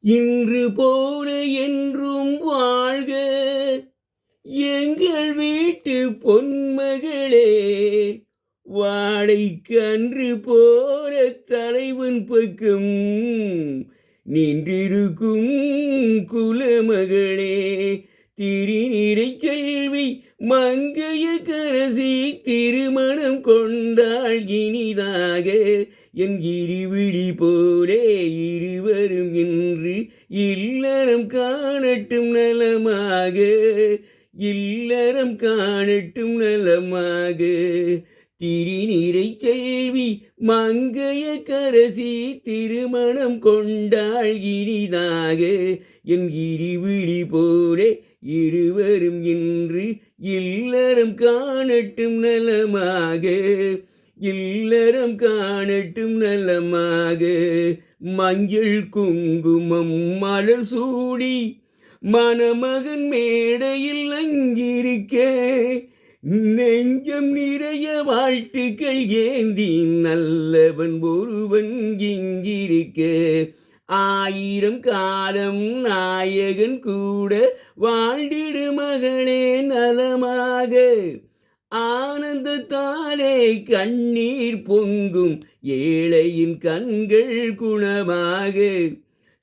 இன்று போல என்றும் வாழ்க எங்கள் வீட்டு பொன்மகளே. வாழைக்கு அன்று போல தலைவன் பக்கம் நின்றிருக்கும் குலமகளே. திருநிறை செல்வி மங்கையர்க்கரசி திருமணம் கொண்டாள் இனிதாக. என் இருவிழி போலே இருவரும் இன்று இல்லறம் காணட்டும் நலமாக, இல்லறம் காணட்டும் நலமாக. திருநிறை செல்வி மங்கையர்க்கரசி திருமணம் கொண்டாள் இனிதாக. என் இருவிழி போலே இருவரும் இன்று இல்லறம் காணட்டும் நலமாக, இல்லறம் காணட்டும் நலமாக. மஞ்சள் குங்குமம் மலர் சூடி மணமகன் மேடையில் அங்கிருக்க, நெஞ்சம் நிறைய வாழ்த்துக்கள் ஏந்தி நல்லவன் ஒருவன் இங்கிருக்க. 1000 காலம் நாயகன் கூட வாழ்ந்திடு மகளே நலமாக. ஆனந்தத்தாலே கண்ணீர் பொங்கும் ஏழையின் கண்கள் குணமாக.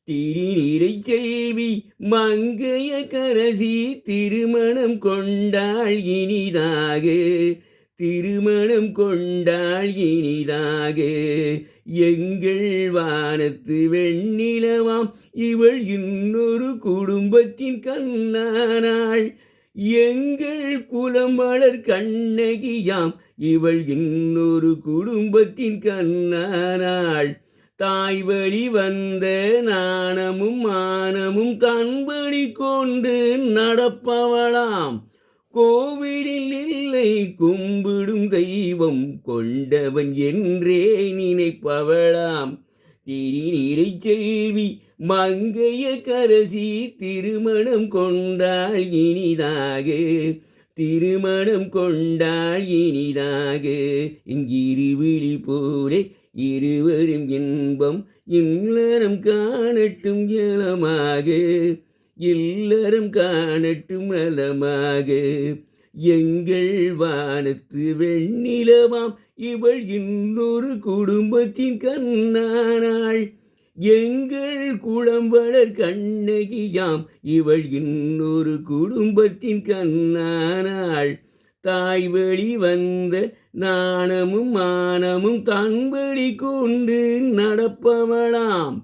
திருநிறை செல்வி மங்கையர்க்கரசி திருமணம் கொண்டாள் இனிதாக, திருமணம் கொண்டாள் இனிதாக. எங்கள் வானத்து வெண்ணிலவாம் இவள் இன்னொரு குடும்பத்தின் கண்ணானாள். எங்கள் குலம் வளர் கண்ணகியாம் இவள் இன்னொரு குடும்பத்தின் கண்ணானாள். தாய் வழி வந்த நாணமும் மானமும் தன் வழி கொண்டு நடப்பவளாம். கோவிலில் இல்லை கும்பிடும் தெய்வம் கொண்டவன் என்றே நினைப்பவளாம். திருநிறை செல்வி மங்கையர்க்கரசி திருமணம் கொண்டாள் இனிதாக, திருமணம் கொண்டாள் இனிதாக. இங்கிருவிழி போலே இருவரும் இன்பம் இல்லறம் காணட்டும் நலமாக, இல்லறம் காணட்டும் நலமாக. எங்கள் வானத்து வெண்ணிலவாம் இவள் இன்னொரு குடும்பத்தின் கண்ணானாள். எங்கள் குலம் வளர் கண்ணகியாம் இவள் இன்னொரு குடும்பத்தின் கண்ணானாள். தாய் வழி வந்த நாணமும் மானமும் தன் வழி கொண்டு நடப்பவளாம்.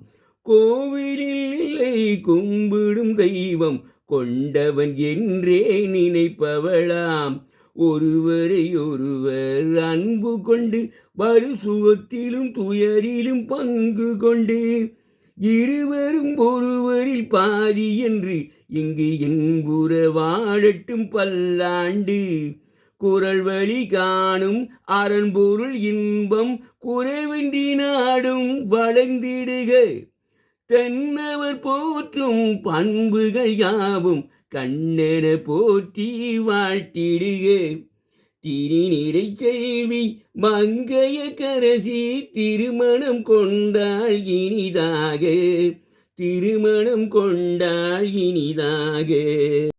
கோவிலில் இல்லை கும்பிடும் தெய்வம் கொண்டவன் என்றே நினைப்பவளாம். ஒருவரை ஒருவர் அன்பு கொண்டு வரு சுகத்திலும் துயரிலும் பங்கு கொண்டு இருவரும் ஒருவரில் பாதி என்று இங்கு என்புற வாழட்டும் பல்லாண்டு. குரல் வழி காணும் அரண்பொருள் இன்பம் குறைவின்றி நாடும் வளர்ந்திடுக. தென்னவர் போற்றும் பண்புகள் யாவும் கண்ணென போற்றி வாழ்த்திடுக. திருநிறை செல்வி மங்கையர்க்கரசி திருமணம் கொண்டாள் இனிதாக, திருமணம் கொண்டாள் இனிதாக.